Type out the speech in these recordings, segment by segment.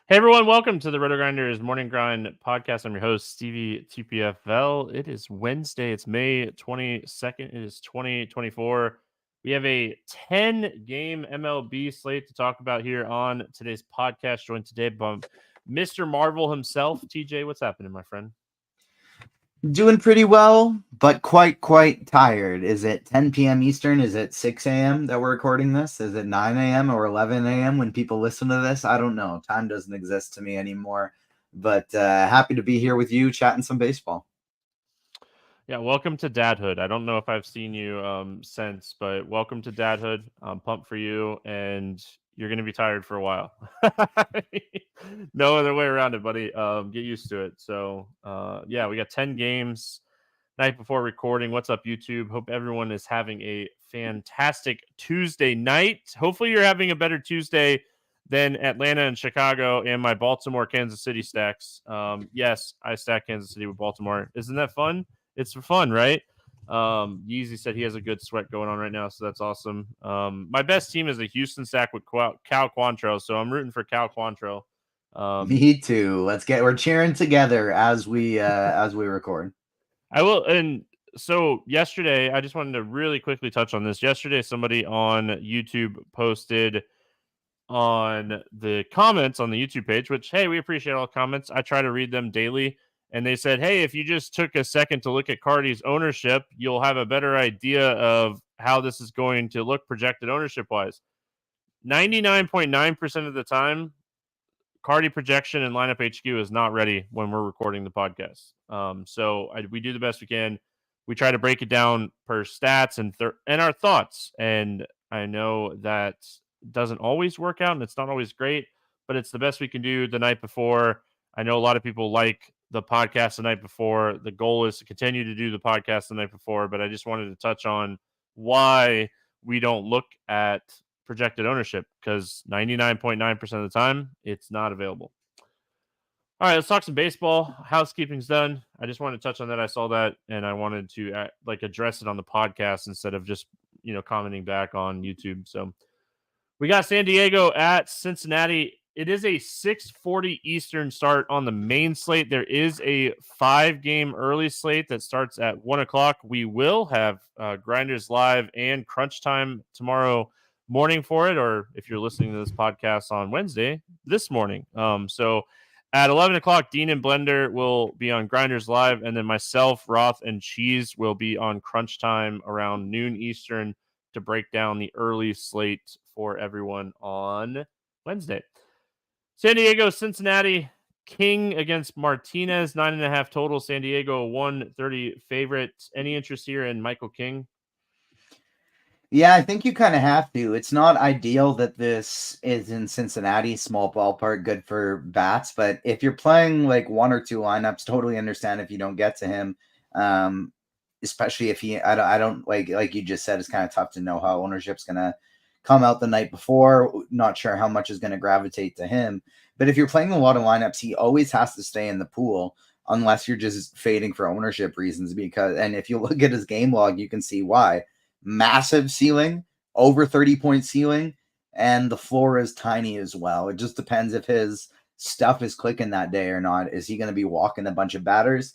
Hey everyone, welcome to the RotoGrinders Morning Grind podcast. I'm your host, Stevietpfl. It is Wednesday. It's May 22nd. It is 2024. We have a 10-game MLB slate to talk about here on today's podcast. Joined today by Mr. Marvel himself. TJ, what's happening, my friend? Doing pretty well, but quite tired. Is it 10 p.m. Eastern? Is it 6 a.m. that we're recording this? Is it 9 a.m. or 11 a.m. when people listen to this? I don't know. Time doesn't exist to me anymore. But happy to be here with you chatting some baseball. Yeah, welcome to dadhood. I don't know if I've seen you since, but welcome to dadhood. I'm pumped for you, and you're going to be tired for a while. No other way around it, buddy. Get used to it. So, yeah, we got 10 games night before recording. What's up, YouTube? Hope everyone is having a fantastic Tuesday night. Hopefully, you're having a better Tuesday than Atlanta and Chicago and my Baltimore, Kansas City stacks. Yes, I stack Kansas City with Baltimore. Isn't that fun? It's fun, right? Yeezy said he has a good sweat going on right now, so that's awesome. My best team is a Houston stack with Cal Quantrill, so I'm rooting for Cal Quantrill. Me too. We're cheering together as we record. I will, and so yesterday, I just wanted to really quickly touch on this. Yesterday, somebody on YouTube posted on the comments on the YouTube page, which, hey, we appreciate all comments. I try to read them daily. And they said, hey, if you just took a second to look at Cardi's ownership, you'll have a better idea of how this is going to look projected ownership wise. 99.9% of the time, Cardi projection and lineup HQ is not ready when we're recording the podcast. We do the best we can. We try to break it down per stats and our thoughts. And I know that doesn't always work out and it's not always great, but it's the best we can do the night before. I know a lot of people like the podcast the night before. The goal is to continue to do the podcast the night before, but I just wanted to touch on why we don't look at projected ownership, because 99.9% of the time it's not available. All right, let's talk some baseball. Housekeeping's done. I just wanted to touch on that. I saw that and I wanted to address it on the podcast instead of just commenting back on YouTube. So we got San Diego at Cincinnati. It is a 6:40 Eastern start on the main slate. There is a 5-game early slate that starts at 1 o'clock. We will have Grinders Live and Crunch Time tomorrow morning for it, or if you're listening to this podcast on Wednesday, this morning. So at 11 o'clock, Dean and Blender will be on Grinders Live, and then myself, Roth, and Cheese will be on Crunch Time around noon Eastern to break down the early slate for everyone on Wednesday. San Diego, Cincinnati, King against Martinez, 9.5 total. San Diego, 130 favorite. Any interest here in Michael King? Yeah, I think you kind of have to. It's not ideal that this is in Cincinnati, small ballpark, good for bats. But if you're playing like one or two lineups, totally understand if you don't get to him. Especially if I don't like you just said, it's kind of tough to know how ownership's gonna come out the night before. Not sure how much is going to gravitate to him. But if you're playing a lot of lineups, he always has to stay in the pool unless you're just fading for ownership reasons. And if you look at his game log, you can see why. Massive ceiling, over 30-point ceiling, and the floor is tiny as well. It just depends if his stuff is clicking that day or not. Is he going to be walking a bunch of batters?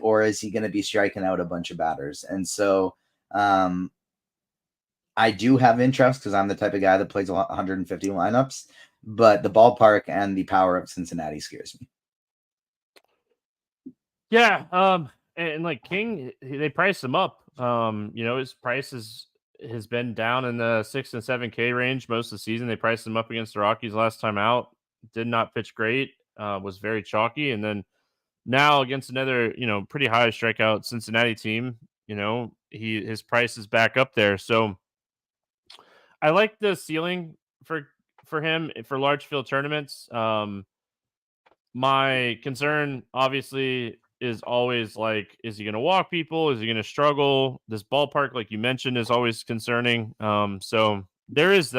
Or is he going to be striking out a bunch of batters? And so I do have interest because I'm the type of guy that plays 150 lineups, but the ballpark and the power of Cincinnati scares me. Yeah, and like King, they priced him up. His price has been down in the 6 and 7K range most of the season. They priced him up against the Rockies last time out. Did not pitch great. Was very chalky, and then now against another pretty high strikeout Cincinnati team, his price is back up there. So I like the ceiling for him for large field tournaments. My concern, obviously, is always like, is he going to walk people? Is he going to struggle? This ballpark, like you mentioned, is always concerning. So there's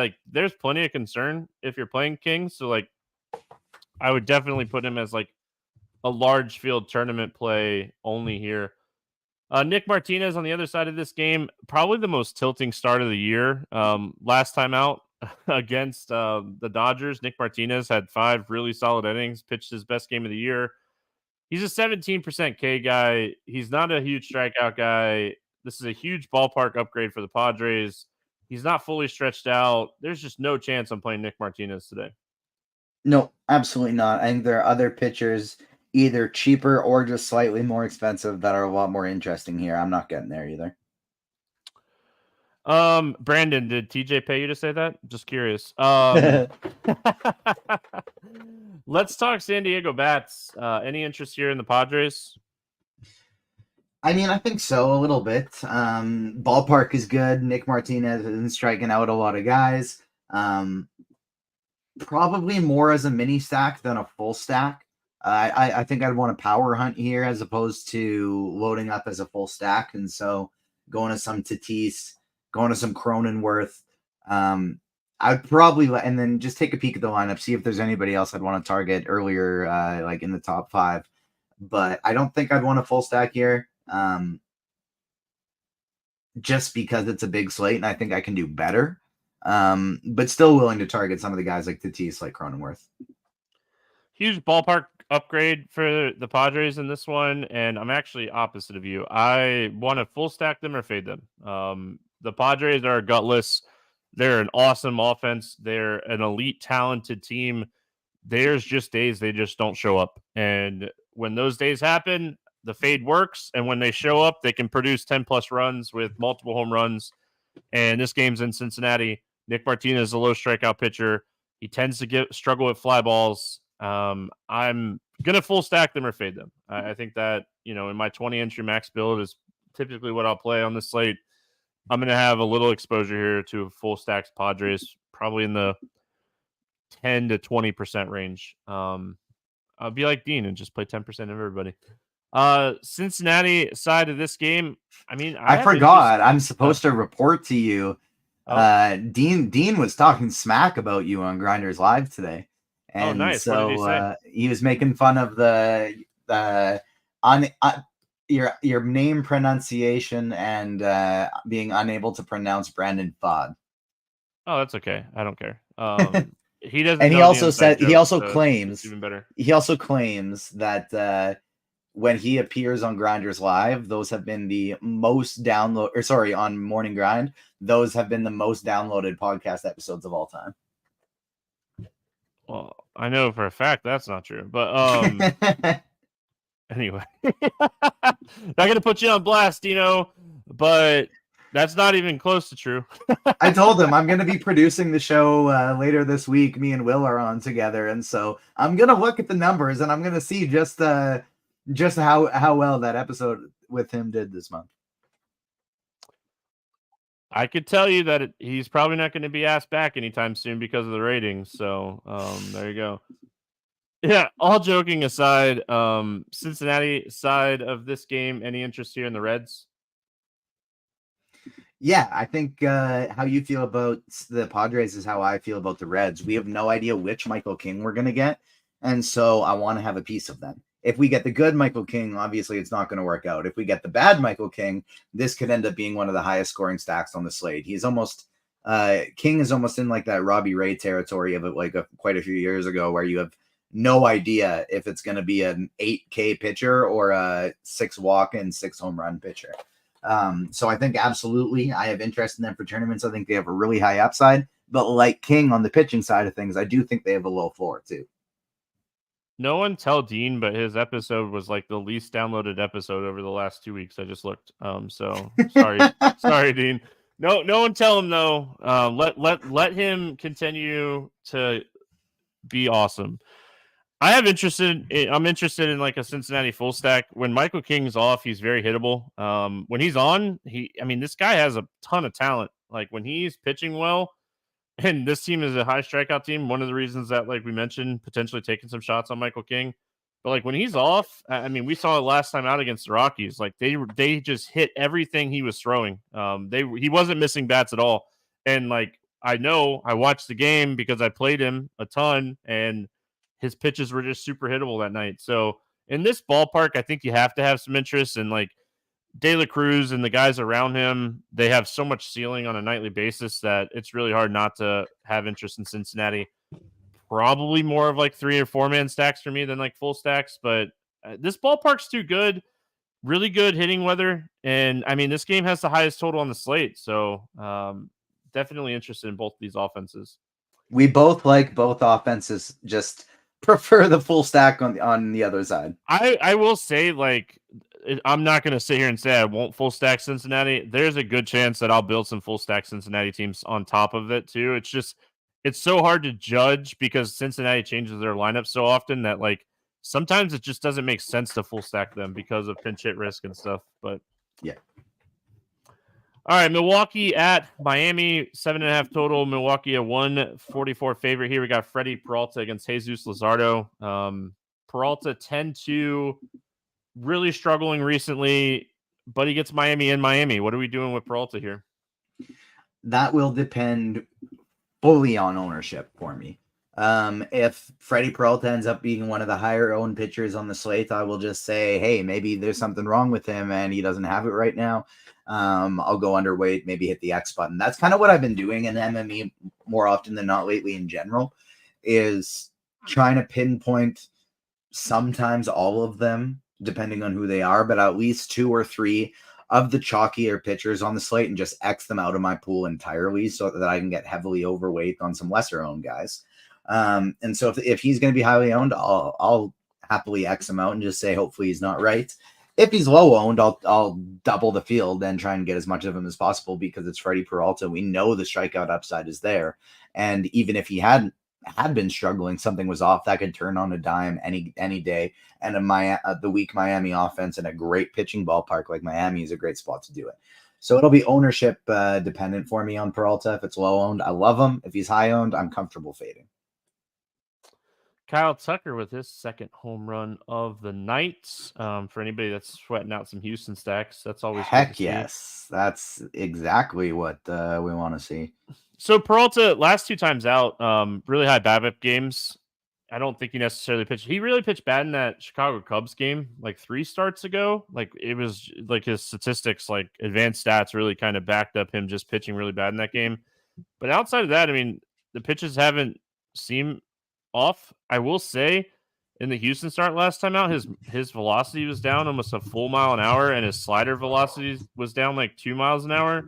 plenty of concern if you're playing King. So like, I would definitely put him as like a large field tournament play only here. Nick Martinez on the other side of this game, probably the most tilting start of the year. Last time out, against the Dodgers. Nick Martinez had 5 really solid innings, pitched his best game of the year. He's a 17% K guy. He's not a huge strikeout guy. This is a huge ballpark upgrade for the Padres. He's not fully stretched out. There's just no chance I'm playing Nick Martinez today. No, absolutely not. I think there are other pitchers either cheaper or just slightly more expensive that are a lot more interesting here. I'm not getting there either. Brandon, did TJ pay you to say that? Just curious. Let's talk San Diego bats. Any interest here in the Padres? I mean, I think so, a little bit. Ballpark is good. Nick Martinez isn't striking out a lot of guys. Probably more as a mini stack than a full stack. I think I'd want a power hunt here as opposed to loading up as a full stack. And so going to some Tatis, going to some Cronenworth. I'd probably and then just take a peek at the lineup, see if there's anybody else I'd want to target earlier, like in the top 5. But I don't think I'd want a full stack here, just because it's a big slate and I think I can do better. But still willing to target some of the guys like Tatis, like Cronenworth. Huge ballpark upgrade for the Padres in this one, and I'm actually opposite of you. I want to full stack them or fade them. The Padres are gutless. They're an awesome offense. They're an elite, talented team. There's just days they just don't show up. And when those days happen, the fade works. And when they show up, they can produce 10-plus runs with multiple home runs. And this game's in Cincinnati. Nick Martinez is a low strikeout pitcher. He tends to struggle with fly balls. I'm going to full stack them or fade them. I think that, in my 20 entry max build is typically what I'll play on this slate. I'm going to have a little exposure here to full stacks Padres, probably in the 10 to 20% range. I'll be like Dean and just play 10% of everybody. Cincinnati side of this game, I mean, I forgot. I'm supposed to report to you. Dean was talking smack about you on Grinders Live today. And nice. So what did he say? He was making fun of your name pronunciation and being unable to pronounce Brandon Fod. Oh, that's okay. I don't care. He doesn't. And he also said joke, he also so claims even better. He also claims that when he appears on Grinders Live, those have been the most on Morning Grind, those have been the most downloaded podcast episodes of all time. Well, I know for a fact that's not true, but anyway, not gonna put you on blast, but that's not even close to true. I told him I'm gonna be producing the show later this week. Me and Will are on together, and so I'm gonna look at the numbers and I'm gonna see just how well that episode with him did this month. I could tell you that he's probably not going to be asked back anytime soon because of the ratings. So there you go. Yeah, all joking aside, Cincinnati side of this game, any interest here in the Reds? Yeah, I think how you feel about the Padres is how I feel about the Reds. We have no idea which Michael King we're going to get, and so I want to have a piece of them. If we get the good Michael King, obviously it's not going to work out. If we get the bad Michael King, this could end up being one of the highest scoring stacks on the slate. He's almost King is almost in like that Robbie Ray territory of it, like quite a few years ago, where you have no idea if it's going to be an 8K pitcher or a 6 walk and 6 home run pitcher. So I think absolutely I have interest in them for tournaments. I think they have a really high upside, but like King on the pitching side of things, I do think they have a low floor too. No one tell Dean, but his episode was like the least downloaded episode over the last 2 weeks. I just looked. So sorry, Dean. No one tell him though. Let him continue to be awesome. I'm interested in like a Cincinnati full stack. When Michael King's off, he's very hittable. When he's on, this guy has a ton of talent. Like when he's pitching well, and this team is a high strikeout team. One of the reasons that, like we mentioned, potentially taking some shots on Michael King. But like when he's off, we saw it last time out against the Rockies. Like they just hit everything he was throwing. He wasn't missing bats at all. And like I know I watched the game because I played him a ton, and his pitches were just super hittable that night. So in this ballpark, I think you have to have some interest. And like De La Cruz and the guys around him, they have so much ceiling on a nightly basis that it's really hard not to have interest in Cincinnati. Probably more of like 3 or 4 man stacks for me than like full stacks, but this ballpark's too good. Really good hitting weather. And I mean, this game has the highest total on the slate. So definitely interested in both of these offenses. We both like both offenses, just prefer the full stack on the other side. I will say, like, I'm not going to sit here and say I won't full stack Cincinnati. There's a good chance that I'll build some full stack Cincinnati teams on top of it too. It's so hard to judge because Cincinnati changes their lineup so often that like sometimes it just doesn't make sense to full stack them because of pinch hit risk and stuff. But yeah. All right, Milwaukee at Miami, 7.5 total. Milwaukee a 144 favorite here. We got Freddie Peralta against Jesus Luzardo. Peralta 10-2, really struggling recently, but he gets Miami in Miami. What are we doing with Peralta here? That will depend fully on ownership for me. If Freddie Peralta ends up being one of the higher owned pitchers on the slate, I will just say, hey, maybe there's something wrong with him and he doesn't have it right now. I'll go underweight, maybe hit the X button. That's kind of what I've been doing in MME more often than not lately in general, is trying to pinpoint sometimes all of them, depending on who they are, but at least 2 or 3 of the chalkier pitchers on the slate and just X them out of my pool entirely so that I can get heavily overweight on some lesser owned guys. And so if he's going to be highly owned, I'll happily X him out and just say, hopefully he's not right. If he's low owned, I'll double the field and try and get as much of him as possible because it's Freddie Peralta. We know the strikeout upside is there. And even if he had been struggling, something was off, that could turn on a dime any day. And the weak Miami offense and a great pitching ballpark like Miami is a great spot to do it. So it'll be ownership dependent for me on Peralta. If it's low owned, I love him. If he's high owned, I'm comfortable fading. Kyle Tucker with his second home run of the night. For anybody that's sweating out some Houston stacks, that's always heck yes. That's exactly what we want to see. So Peralta, last 2 times out, really high BABIP games. I don't think he necessarily pitched. He really pitched bad in that Chicago Cubs game, like 3 starts ago. Like it was like his statistics, like advanced stats, really kind of backed up him just pitching really bad in that game. But outside of that, I mean, the pitches haven't seemed off. I will say, in the Houston start last time out, his velocity was down almost a full mile an hour, and his slider velocity was down like 2 miles an hour.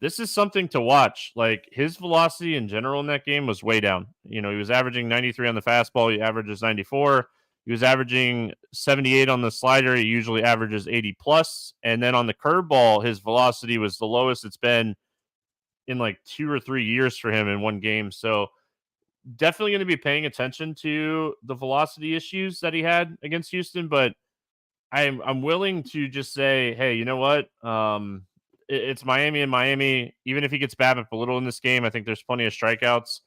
This is something to watch. Like his velocity in general in that game was way down. You know, he was averaging 93 on the fastball. He averages 94. He was averaging 78 on the slider. He usually averages 80 plus. And then on the curveball, his velocity was the lowest it's been in like 2 or 3 years for him in one game. So definitely going to be paying attention to the velocity issues that he had against Houston. But I'm willing to just say, hey, you know what? It's Miami and Miami. Even if he gets BABIP a little in this game, I think there's plenty of strikeouts.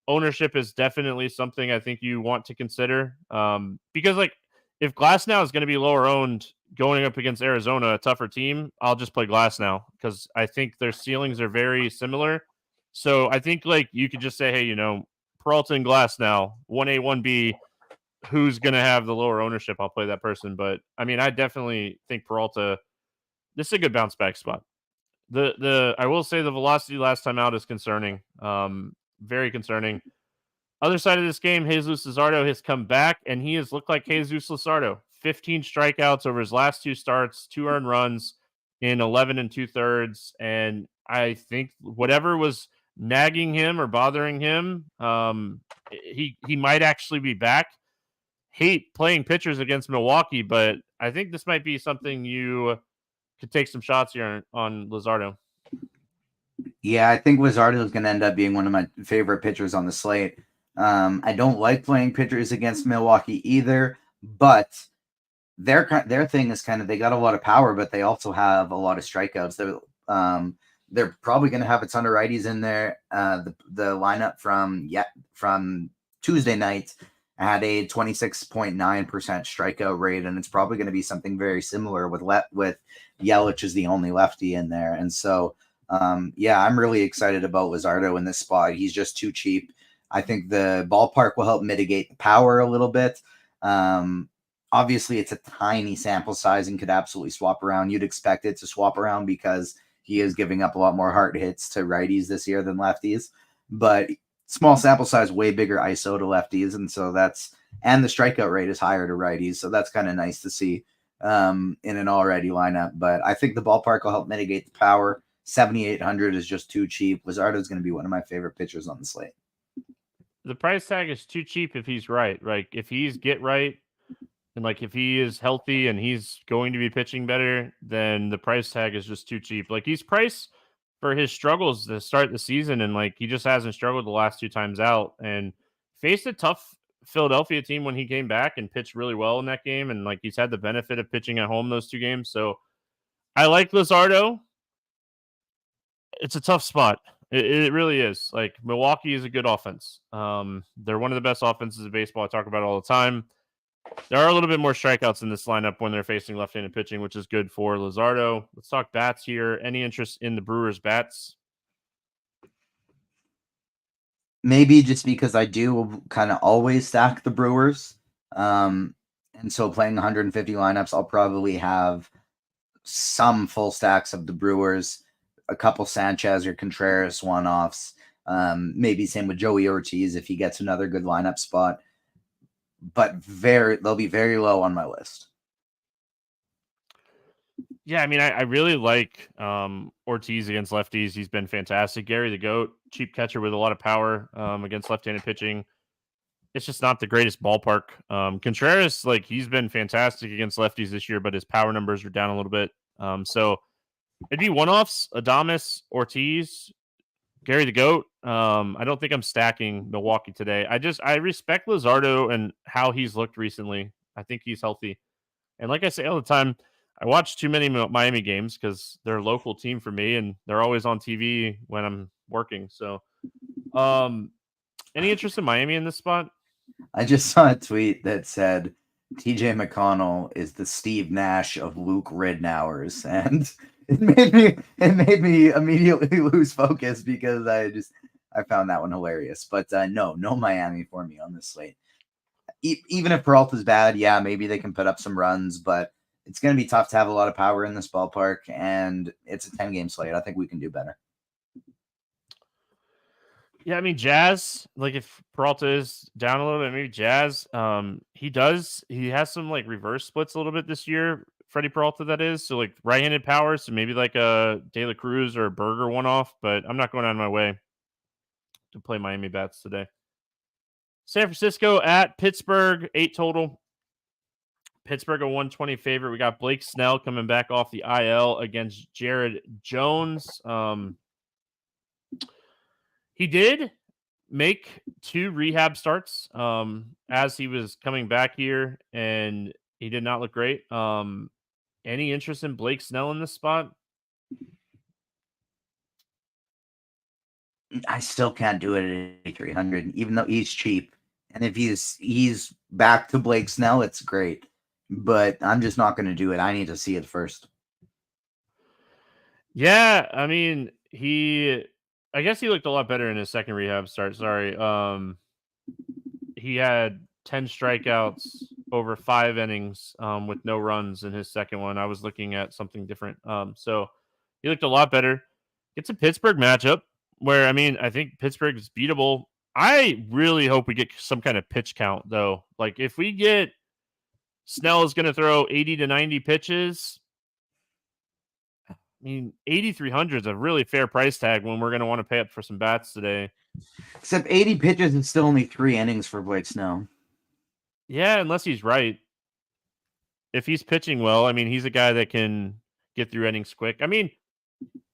Ownership is definitely something I think you want to consider. Because like if Glasnow is going to be lower owned going up against Arizona, a tougher team, I'll just play Glasnow because I think their ceilings are very similar. So I think like you could just say, hey, you know, Peralta and Glasnow, 1A, 1B, who's going to have the lower ownership? I'll play that person. But I mean, I definitely think Peralta, this is a good bounce back spot. I will say the velocity last time out is concerning. Very concerning. Other side of this game, Jesus Luzardo has come back, and he has looked like Jesus Luzardo. 15 strikeouts over his last 2 starts, 2 earned runs in 11 2/3. And I think whatever was nagging him or bothering him, he might actually be back. Hate playing pitchers against Milwaukee, but I think this might be something you could take some shots here on Luzardo. Yeah, I think Luzardo is going to end up being one of my favorite pitchers on the slate. I don't like playing pitchers against Milwaukee either, but their thing is kind of, they got a lot of power, but they also have a lot of strikeouts. They're probably going to have a ton of righties in there. The lineup from Tuesday night had a 26.9% strikeout rate, and it's probably going to be something very similar with Yelich as the only lefty in there. And so, yeah, I'm really excited about Luzardo in this spot. He's just too cheap. I think the ballpark will help mitigate the power a little bit. Obviously, it's a tiny sample size and could absolutely swap around. You'd expect it to swap around because he is giving up a lot more hard hits to righties this year than lefties. But small sample size, way bigger ISO to lefties. And so and the strikeout rate is higher to righties. So that's kind of nice to see in an already lineup. But I think the ballpark will help mitigate the power. 7,800 is just too cheap. Luzardo's going to be one of my favorite pitchers on the slate. The price tag is too cheap if he's right. Like if he's get right, and like if he is healthy and he's going to be pitching better, then the price tag is just too cheap. Like he's priced for his struggles to start the season, and like he just hasn't struggled the last 2 times out, and faced a tough Philadelphia team when he came back and pitched really well in that game, and like he's had the benefit of pitching at home those 2 games. So I like Luzardo. It's a tough spot. It really is. Like Milwaukee is a good offense. They're one of the best offenses in baseball. I talk about it all the time. There are a little bit more strikeouts in this lineup when they're facing left-handed pitching, which is good for Luzardo. Let's talk bats here. Any interest in the Brewers' bats? Maybe just because I do kind of always stack the Brewers. And so playing 150 lineups, I'll probably have some full stacks of the Brewers, a couple Sanchez or Contreras one-offs. Maybe same with Joey Ortiz if he gets another good lineup spot. But they'll be very low on my list. Yeah, I mean, I really like Ortiz against lefties. He's been fantastic. Gary the GOAT, cheap catcher with a lot of power against left-handed pitching. It's just not the greatest ballpark. Contreras, like he's been fantastic against lefties this year, but his power numbers are down a little bit. So it'd be one-offs, Adames, Ortiz, Gary the GOAT. I don't think I'm stacking Milwaukee today. I respect Luzardo and how he's looked recently. I think he's healthy. And like I say all the time, I watch too many Miami games because they're a local team for me, and they're always on TV when I'm working. So, any interest in Miami in this spot? I just saw a tweet that said TJ McConnell is the Steve Nash of Luke Ridnour's, and it made me immediately lose focus because I found that one hilarious. But no Miami for me on this slate. Even if Peralta's bad, yeah, maybe they can put up some runs, but it's going to be tough to have a lot of power in this ballpark, and it's a 10-game slate. I think we can do better. Yeah, I mean, Jazz, like if Peralta is down a little bit, maybe Jazz, he has some like reverse splits a little bit this year, Freddie Peralta, that is. So like right-handed power, so maybe like a De La Cruz or a Berger one-off, but I'm not going out of my way to play Miami bats today. San Francisco at Pittsburgh, 8 total. Pittsburgh a 120 favorite. We got Blake Snell coming back off the IL against Jared Jones. He did make 2 rehab starts as he was coming back here, and he did not look great. Any interest in Blake Snell in this spot? I still can't do it at 8,300, even though he's cheap. And if he's back to Blake Snell, it's great. But I'm just not going to do it. I need to see it first. Yeah, I mean, I guess he looked a lot better in his second rehab start. Sorry. He had 10 strikeouts over 5 innings with no runs in his second one. I was looking at something different. So he looked a lot better. It's a Pittsburgh matchup where, I mean, I think Pittsburgh is beatable. I really hope we get some kind of pitch count, though. Like, if we get Snell is going to throw 80 to 90 pitches, I mean, 8,300 is a really fair price tag when we're going to want to pay up for some bats today. Except 80 pitches and still only 3 innings for Blake Snell. Yeah, unless he's right. If he's pitching well, I mean, he's a guy that can get through innings quick. I mean,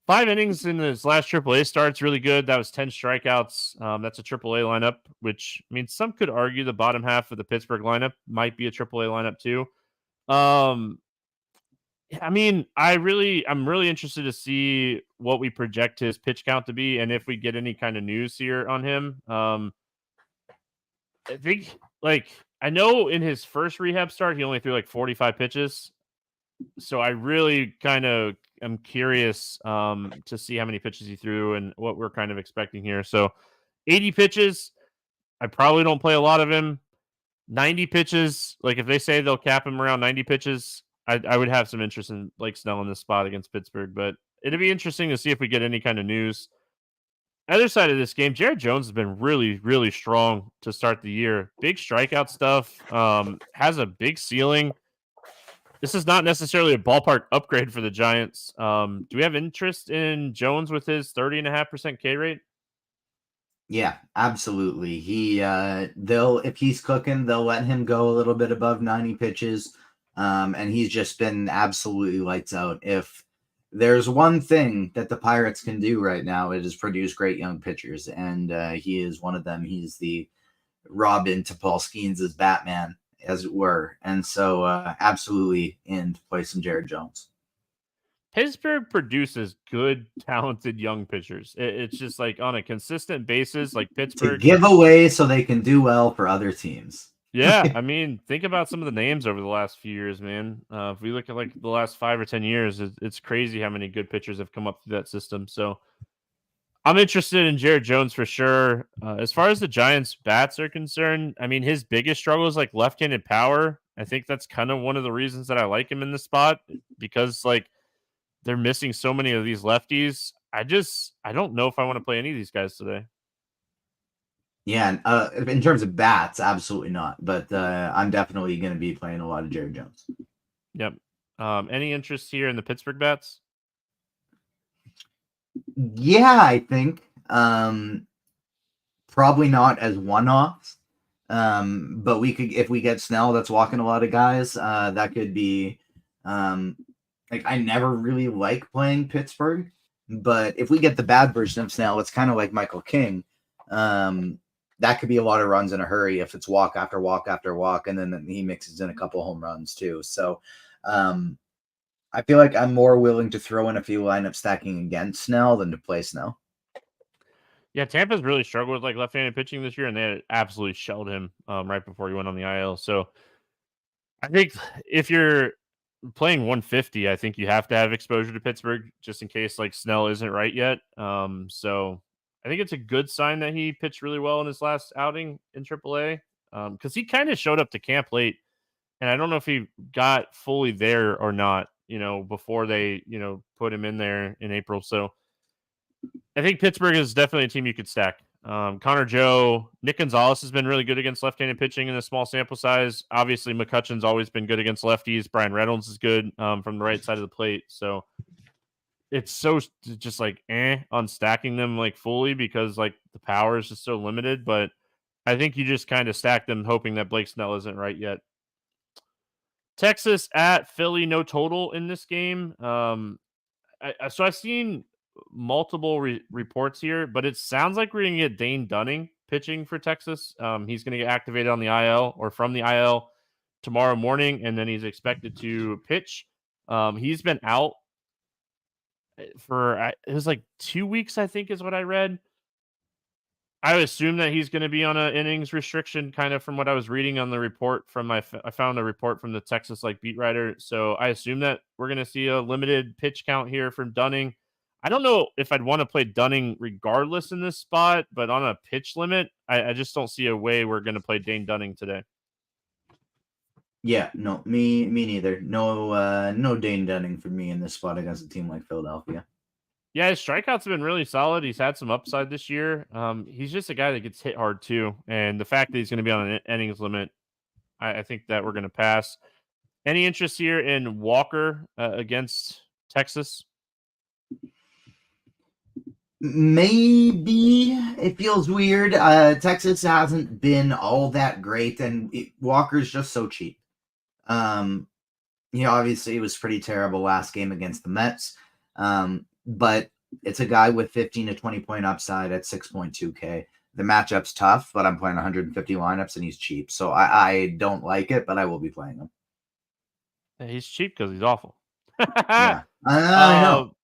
5 innings in his last AAA start's really good. That was 10 strikeouts. That's a AAA lineup, which, I mean, some could argue the bottom half of the Pittsburgh lineup might be a AAA lineup too. I mean, I'm really interested to see what we project his pitch count to be, and if we get any kind of news here on him. I think, like, I know in his first rehab start, he only threw like 45 pitches. So I really kind of am curious to see how many pitches he threw and what we're kind of expecting here. So 80 pitches. I probably don't play a lot of him. 90 pitches. Like if they say they'll cap him around 90 pitches, I would have some interest in Blake Snell in this spot against Pittsburgh. But it'd be interesting to see if we get any kind of news. Other side of this game, Jared Jones has been really, really strong to start the year. Big strikeout stuff. Has a big ceiling. This is not necessarily a ballpark upgrade for the Giants. Do we have interest in Jones with his 30.5% K rate? Yeah, absolutely. They'll if he's cooking, they'll let him go a little bit above 90 pitches. And he's just been absolutely lights out. If there's one thing that the Pirates can do right now, it is produce great young pitchers, and he is one of them. He's the Robin to Paul Skeens' Batman, as it were, and so absolutely in to play some Jared Jones. Pittsburgh produces good, talented young pitchers. It's just like on a consistent basis, like Pittsburgh. To give away so they can do well for other teams. Yeah, I mean, think about some of the names over the last few years, man. If we look at like the last 5 or 10 years, it's crazy how many good pitchers have come up through that system. So I'm interested in Jared Jones for sure. As far as the Giants' bats are concerned, I mean, his biggest struggle is like left-handed power. I think that's kind of one of the reasons that I like him in this spot, because like they're missing so many of these lefties. I don't know if I want to play any of these guys today. Yeah, in terms of bats, absolutely not. But I'm definitely going to be playing a lot of Jared Jones. Yep. Any interest here in the Pittsburgh bats? Yeah, I think probably not as one-offs. But we could, if we get Snell that's walking a lot of guys, that could be like, I never really like playing Pittsburgh, but if we get the bad version of Snell, it's kind of like Michael King. That could be a lot of runs in a hurry if it's walk after walk after walk, and then he mixes in a couple home runs too. So I feel like I'm more willing to throw in a few lineups stacking against Snell than to play Snell. Yeah, Tampa's really struggled with like left-handed pitching this year, and they absolutely shelled him right before he went on the IL. So I think if you're playing 150, I think you have to have exposure to Pittsburgh just in case like Snell isn't right yet. So I think it's a good sign that he pitched really well in his last outing in AAA, because he kind of showed up to camp late, and I don't know if he got fully there or not, before they, put him in there in April. So I think Pittsburgh is definitely a team you could stack. Connor Joe, Nick Gonzalez has been really good against left-handed pitching in a small sample size. Obviously, McCutcheon's always been good against lefties. Brian Reynolds is good from the right side of the plate. So it's so just like on stacking them like fully, because like the power is just so limited. But I think you just kind of stack them hoping that Blake Snell isn't right yet. Texas at Philly, no total in this game. So I've seen multiple reports here, but it sounds like we're going to get Dane Dunning pitching for Texas. He's going to get activated on the IL or from the IL tomorrow morning, and then he's expected to pitch. He's been out for it was like 2 weeks, I think is what I read. I would assume that he's going to be on an innings restriction, kind of from what I was reading on the report from I found a report from the Texas like beat writer. So I assume that we're going to see a limited pitch count here from Dunning. I don't know if I'd want to play Dunning regardless in this spot, but on a pitch limit, I just don't see a way we're going to play Dane Dunning today. Yeah, no, me neither. No Dane Dunning for me in this spot against a team like Philadelphia. Yeah, his strikeouts have been really solid. He's had some upside this year. He's just a guy that gets hit hard too. And the fact that he's going to be on an innings limit, I think that we're going to pass. Any interest here in Walker against Texas? Maybe. It feels weird. Texas hasn't been all that great, and Walker's just so cheap. Obviously it was pretty terrible last game against the Mets. But it's a guy with 15 to 20 point upside at 6.2K. The matchup's tough, but I'm playing 150 lineups and he's cheap. So I don't like it, but I will be playing him. He's cheap because he's awful. Yeah, I know.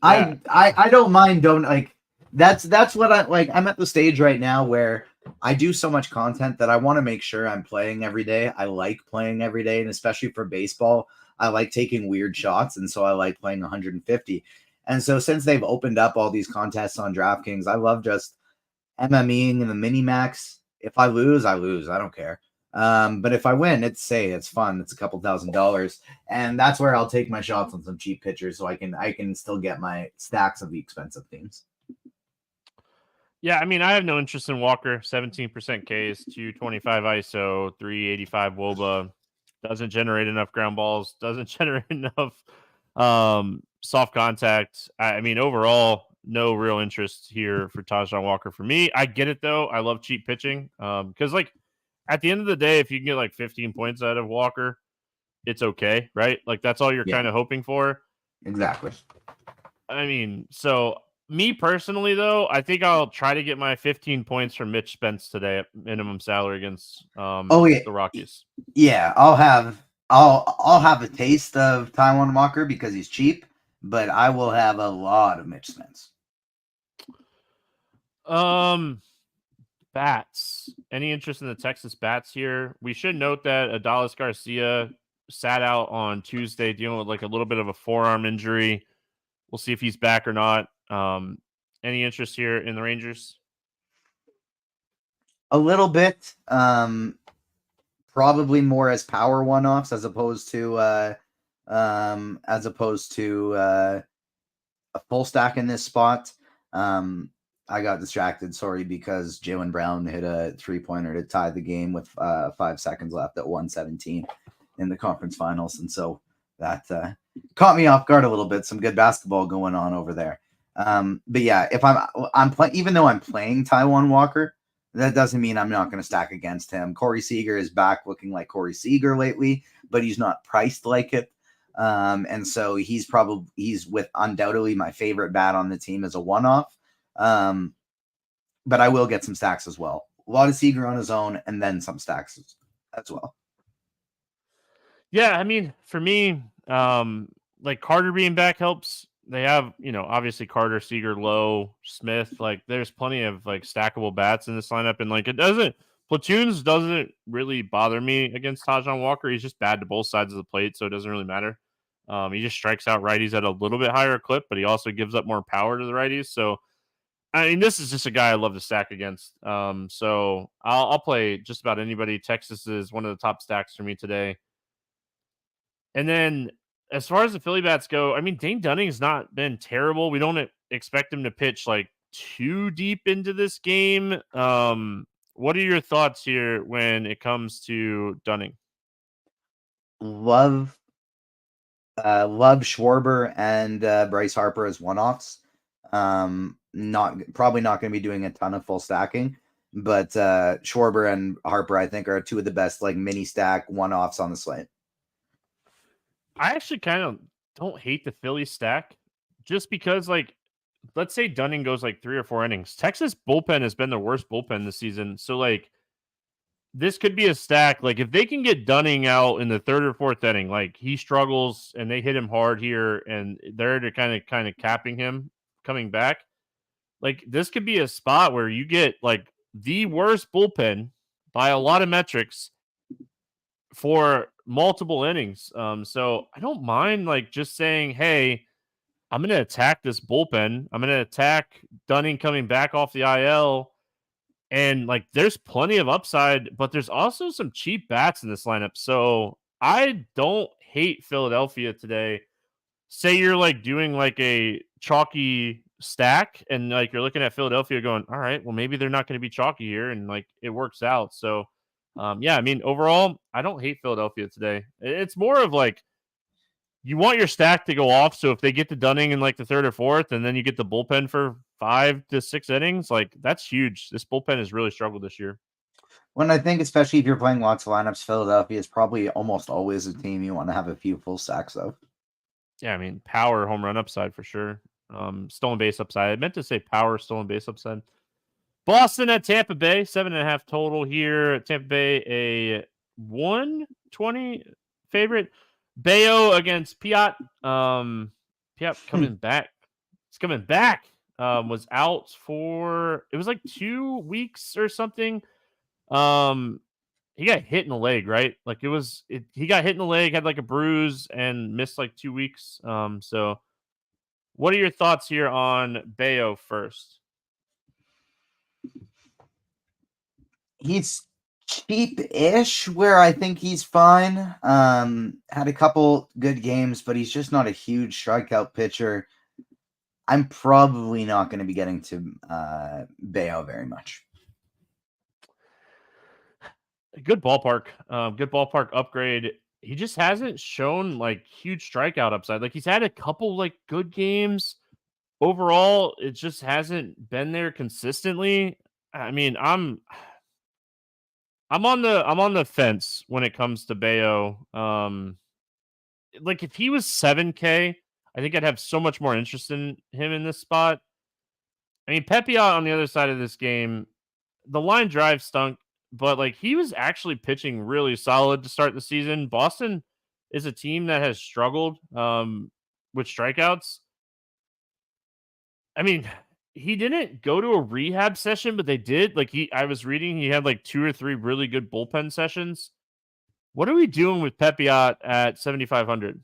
Yeah. I don't mind. That's what I like. I'm at the stage right now where I do so much content that I want to make sure I'm playing every day. I like playing every day, and especially for baseball, I like taking weird shots, and so I like playing 150. And so since they've opened up all these contests on DraftKings, I love just MMEing in the mini max. If I lose, I lose. I don't care. But if I win, it's fun. It's a couple $1,000, and that's where I'll take my shots on some cheap pitchers, so I can still get my stacks of the expensive teams. Yeah, I mean, I have no interest in Walker. 17% Ks, 225 ISO, 385 WOBA. Doesn't generate enough ground balls. Doesn't generate enough soft contact. I mean, overall, no real interest here for Tajon Walker for me. I get it though. I love cheap pitching because, like, at the end of the day, if you can get like 15 points out of Walker, it's okay, right? Like that's all you're kind of hoping for. Exactly. I mean, so me personally, though, I think I'll try to get my 15 points from Mitch Spence today at minimum salary against the Rockies. Yeah, I'll have a taste of Taijuan Walker because he's cheap, but I will have a lot of Mitch Spence. Bats. Any interest in the Texas Bats here? We should note that Adolis Garcia sat out on Tuesday dealing with like a little bit of a forearm injury. We'll see if he's back or not. Any interest here in the Rangers? A little bit. Probably more as power one-offs as opposed to a full stack in this spot. I got distracted, sorry, because Jaylen Brown hit a 3-pointer to tie the game with 5 seconds left at 117 in the conference finals, and so that caught me off guard a little bit. Some good basketball going on over there. But yeah, if I'm playing, even though I'm playing Taijuan Walker, that doesn't mean I'm not going to stack against him. Corey Seager is back looking like Corey Seager lately, but he's not priced like it. And so he's with undoubtedly my favorite bat on the team as a one-off. But I will get some stacks as well. A lot of Seager on his own and then some stacks as well. Yeah, I mean, for me, like Carter being back helps. They have, obviously Carter, Seager, Lowe, Smith. Like, there's plenty of like stackable bats in this lineup, and like platoons doesn't really bother me against Tajon Walker. He's just bad to both sides of the plate, so it doesn't really matter. He just strikes out righties at a little bit higher clip, but he also gives up more power to the righties. So, I mean, this is just a guy I love to stack against. So I'll play just about anybody. Texas is one of the top stacks for me today. And then as far as the Philly bats go, I mean, Dane Dunning's not been terrible. We don't expect him to pitch like too deep into this game. What are your thoughts here when it comes to Dunning? Love Schwarber and Bryce Harper as one-offs. Probably not going to be doing a ton of full stacking, but Schwarber and Harper, I think, are two of the best like mini stack one-offs on the slate. I actually kind of don't hate the Philly stack just because, like, let's say Dunning goes like 3 or 4 innings. Texas bullpen has been the worst bullpen this season. So, like, this could be a stack. Like, if they can get Dunning out in the 3rd or 4th inning, like, he struggles and they hit him hard here and they're to kind of capping him coming back. Like, this could be a spot where you get, like, the worst bullpen by a lot of metrics for multiple innings. So I don't mind like just saying, hey, I'm going to attack this bullpen. I'm going to attack Dunning coming back off the IL. And like there's plenty of upside, but there's also some cheap bats in this lineup. So I don't hate Philadelphia today. Say you're like doing like a chalky stack and like you're looking at Philadelphia going, all right, well, maybe they're not going to be chalky here. And like it works out. So yeah, I mean, overall, I don't hate Philadelphia today. It's more of like you want your stack to go off. So if they get to Dunning in like the 3rd or 4th, and then you get the bullpen for 5 to 6 innings, like that's huge. This bullpen has really struggled this year. When I think, especially if you're playing lots of lineups, Philadelphia is probably almost always a team you want to have a few full stacks of. Yeah, I mean, power, home run upside for sure. Stolen base upside. I meant to say power, stolen base upside. Boston at Tampa Bay, 7.5 total here. Tampa Bay, a 120 favorite. Bayo against Piot. Piot coming back. It's coming back. Was out for it was like 2 weeks or something. He got hit in the leg, right? Like he got hit in the leg, had like a bruise, and missed like 2 weeks. So what are your thoughts here on Bayo first? He's cheap-ish where I think he's fine. Had a couple good games, but he's just not a huge strikeout pitcher. I'm probably not going to be getting to Bayo very much. Good ballpark. Good ballpark upgrade. He just hasn't shown like huge strikeout upside. Like he's had a couple like good games. Overall, it just hasn't been there consistently. I mean, I'm on the fence when it comes to Bayo. Like if he was 7K, I think I'd have so much more interest in him in this spot. I mean, Pepiot on the other side of this game, the line drive stunk, but like he was actually pitching really solid to start the season. Boston is a team that has struggled with strikeouts. I mean, he didn't go to a rehab session, but they did. Like I was reading, he had like 2 or 3 really good bullpen sessions. What are we doing with Pepiot at 7,500?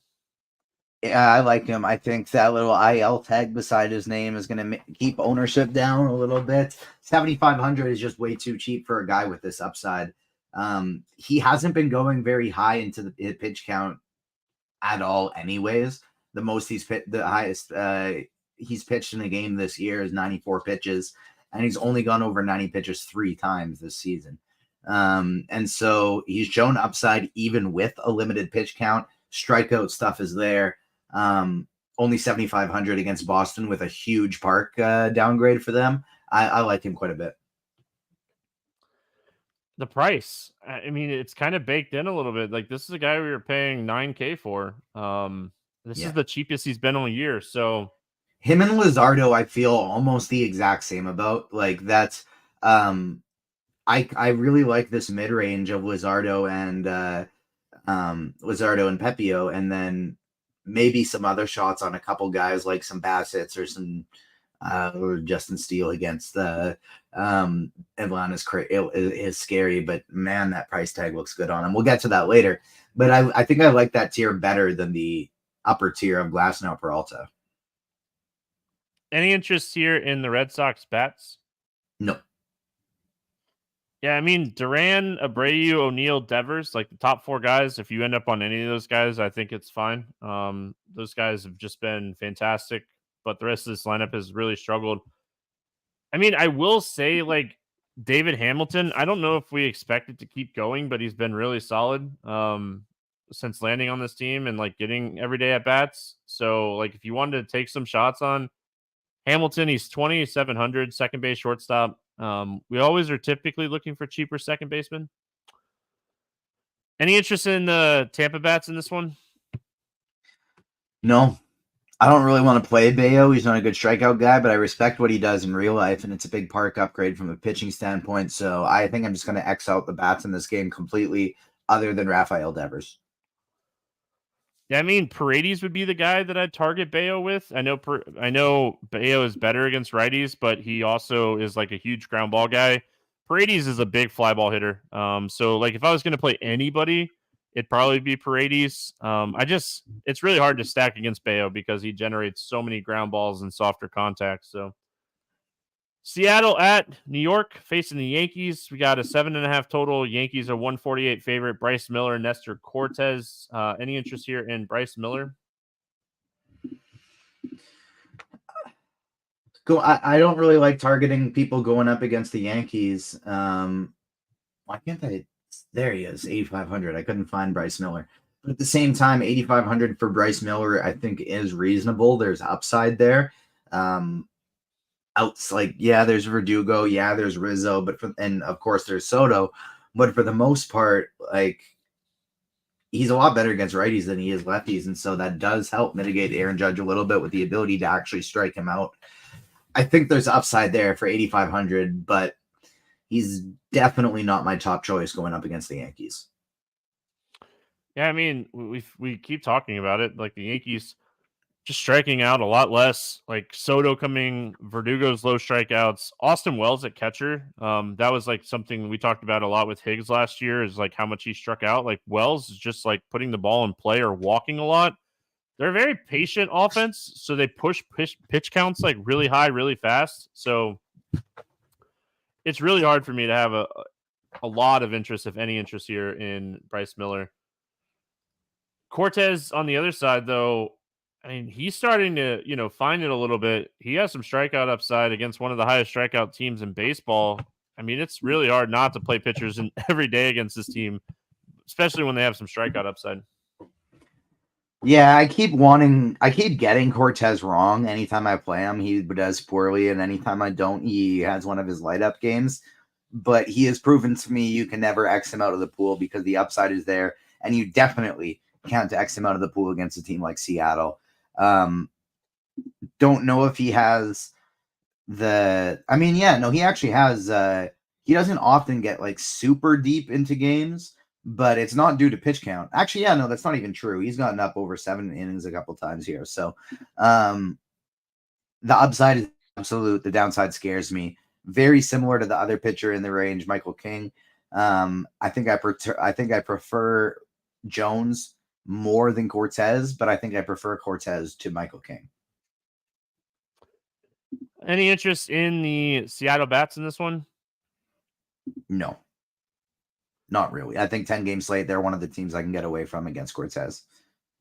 Yeah, I like him. I think that little IL tag beside his name is going to keep ownership down a little bit. 7,500 is just way too cheap for a guy with this upside. He hasn't been going very high into the pitch count at all anyways. The most the highest he's pitched in a game this year is 94 pitches, and he's only gone over 90 pitches 3 times this season. And so he's shown upside even with a limited pitch count. Strikeout stuff is there. Only 7,500 against Boston with a huge park downgrade for them. I like him quite a bit. The price, I mean, it's kind of baked in a little bit. Like this is a guy we were paying 9K for. This is the cheapest he's been all year. So him and Luzardo, I feel almost the exact same about. Like that's I really like this mid range of Luzardo and Pepiot, and then maybe some other shots on a couple guys like some Bassett's or some or Justin Steele against the Atlanta's is scary, but man, that price tag looks good on him. We'll get to that later, but I think I like that tier better than the upper tier of Glasnow Peralta. Any interest here in the Red Sox bats? No. Yeah, I mean, Duran, Abreu, O'Neill, Devers, like the top 4 guys, if you end up on any of those guys, I think it's fine. Those guys have just been fantastic, but the rest of this lineup has really struggled. I mean, I will say, like, David Hamilton, I don't know if we expect it to keep going, but he's been really solid since landing on this team and, like, getting everyday at-bats. So, like, if you wanted to take some shots on Hamilton, he's 2,700, second base, shortstop. We always are typically looking for cheaper second basemen. Any interest in the Tampa bats in this one? No, I don't really want to play Bayo. He's not a good strikeout guy, but I respect what he does in real life, and it's a big park upgrade from a pitching standpoint. So I think I'm just going to X out the bats in this game completely, other than Rafael Devers. Yeah, I mean, Paredes would be the guy that I'd target Bayo with. I know Bayo is better against righties, but he also is like a huge ground ball guy. Paredes is a big fly ball hitter. So like if I was going to play anybody, it'd probably be Paredes. It's really hard to stack against Bayo because he generates so many ground balls and softer contacts. So Seattle at New York facing the Yankees. We got a 7.5 total. Yankees are 148 favorite. Bryce Miller, Nestor Cortez. Any interest here in Bryce Miller? I don't really like targeting people going up against the Yankees. Why can't I? There he is, 8,500. I couldn't find Bryce Miller. But at the same time, 8,500 for Bryce Miller, I think is reasonable. There's upside there. There's Verdugo, there's Rizzo, and of course there's Soto, but for the most part, like he's a lot better against righties than he is lefties, and so that does help mitigate Aaron Judge a little bit with the ability to actually strike him out. I think there's upside there for 8,500, but he's definitely not my top choice going up against the Yankees. Yeah, I mean, we keep talking about it, like the Yankees just striking out a lot less, like Soto coming, Verdugo's low strikeouts, Austin Wells at catcher. That was like something we talked about a lot with Higgs last year is like how much he struck out. Like Wells is just like putting the ball in play or walking a lot. They're a very patient offense, so they push pitch counts like really high, really fast. So it's really hard for me to have a lot of interest, if any interest here in Bryce Miller. Cortez on the other side, though, I mean, he's starting to, find it a little bit. He has some strikeout upside against one of the highest strikeout teams in baseball. I mean, it's really hard not to play pitchers every day against this team, especially when they have some strikeout upside. Yeah, I keep getting Cortez wrong. Anytime I play him, he does poorly, and anytime I don't, he has one of his light up games. But he has proven to me you can never X him out of the pool because the upside is there, and you definitely can't X him out of the pool against a team like Seattle. Don't know if he has he actually has. He doesn't often get like super deep into games, but it's not due to pitch count. Actually, yeah, no, that's not even true. He's gotten up over 7 innings a couple times here. So the upside is absolute. The downside scares me. Very similar to the other pitcher in the range, Michael King. I think I prefer Jones more than Cortez, but I think I prefer Cortez to Michael King. Any interest in the Seattle Bats in this one? No. Not really. I think 10-game slate, they're one of the teams I can get away from against Cortez.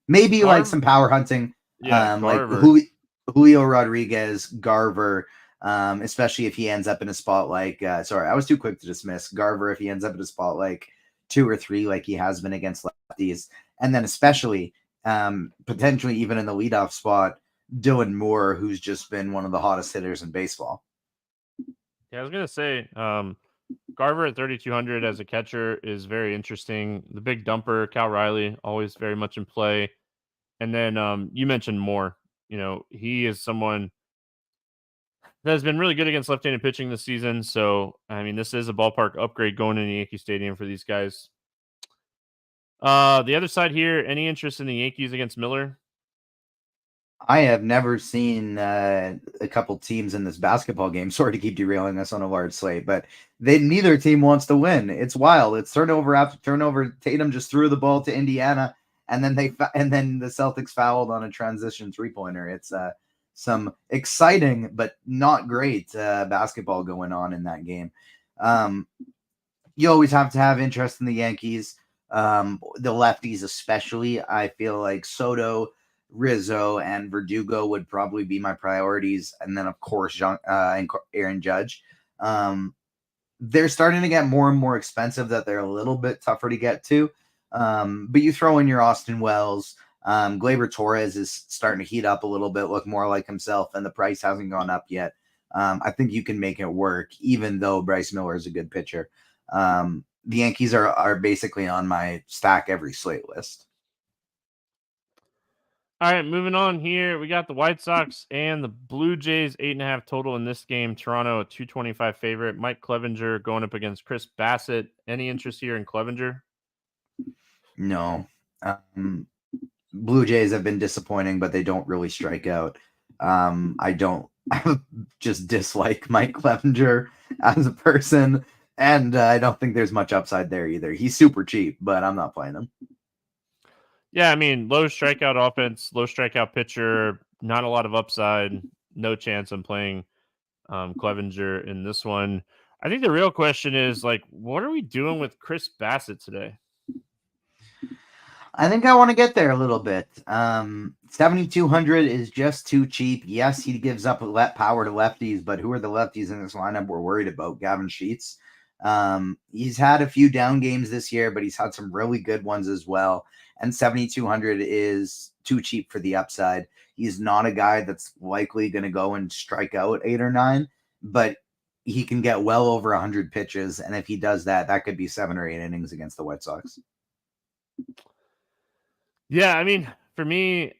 Maybe like some power hunting. Yeah, like Julio Rodriguez, Garver, especially if he ends up in a spot like, sorry, I was too quick to dismiss Garver if he ends up in a spot like 2 or 3 like he has been against lefties. And then especially potentially even in the leadoff spot, Dylan Moore, who's just been one of the hottest hitters in baseball. Yeah, I was going to say, Garver at 3,200 as a catcher is very interesting. The big dumper, Cal Riley, always very much in play. And then you mentioned Moore. He is someone that has been really good against left-handed pitching this season. So, I mean, this is a ballpark upgrade going into Yankee Stadium for these guys. The other side here, any interest in the Yankees against Miller? I have never seen a couple teams in this basketball game. Sorry to keep derailing us on a large slate, but neither team wants to win. It's wild. It's turnover after turnover. Tatum just threw the ball to Indiana, and then the Celtics fouled on a transition 3-pointer. It's some exciting but not great basketball going on in that game. You always have to have interest in the Yankees, the lefties especially. I feel like Soto, Rizzo, and Verdugo would probably be my priorities. And then, of course, Aaron Judge. They're starting to get more and more expensive that they're a little bit tougher to get to. But you throw in your Austin Wells. Gleyber Torres is starting to heat up a little bit, look more like himself, and the price hasn't gone up yet. I think you can make it work, even though Bryce Miller is a good pitcher. The Yankees are basically on my stack every slate list. All right, moving on here. We got the White Sox and the Blue Jays, 8.5 total in this game. Toronto, a 225 favorite. Mike Clevinger going up against Chris Bassett. Any interest here in Clevinger? No. Blue Jays have been disappointing, but they don't really strike out. I just dislike Mike Clevinger as a person, and I don't think there's much upside there either. He's super cheap, but I'm not playing him. Yeah, I mean, low strikeout offense, low strikeout pitcher, not a lot of upside, no chance I'm playing Clevinger in this one. I think the real question is, like, what are we doing with Chris Bassett today? I think I want to get there a little bit. 7,200 is just too cheap. Yes, he gives up power to lefties, but who are the lefties in this lineup we're worried about? Gavin Sheets. He's had a few down games this year, but he's had some really good ones as well. And 7,200 is too cheap for the upside. He's not a guy that's likely going to go and strike out 8 or 9, but he can get well over 100 pitches. And if he does that, that could be 7 or 8 innings against the White Sox. Yeah, I mean, for me,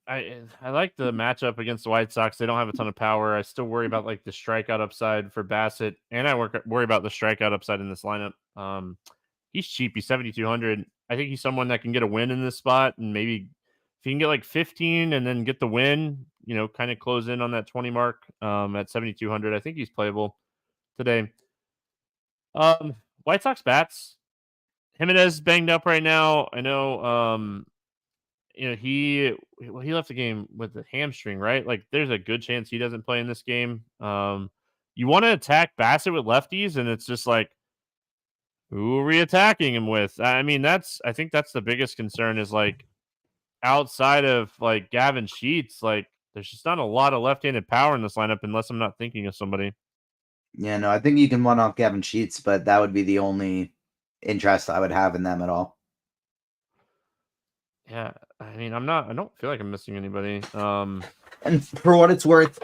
I like the matchup against the White Sox. They don't have a ton of power. I still worry about like the strikeout upside for Bassett, and I worry about the strikeout upside in this lineup. He's cheap. He's 7,200. I think he's someone that can get a win in this spot, and maybe if he can get like 15 and then get the win, kind of close in on that 20 mark at 7,200. I think he's playable today. White Sox bats. Jimenez banged up right now. I know. He left the game with a hamstring, right? Like, there's a good chance he doesn't play in this game. You want to attack Bassett with lefties, and it's just like Who are we attacking him with? I mean, I think that's the biggest concern is like outside of like Gavin Sheets, like there's just not a lot of left-handed power in this lineup unless I'm not thinking of somebody. Yeah, no, I think you can one off Gavin Sheets, but that would be the only interest I would have in them at all. Yeah, I mean, I don't feel like I'm missing anybody. And for what it's worth,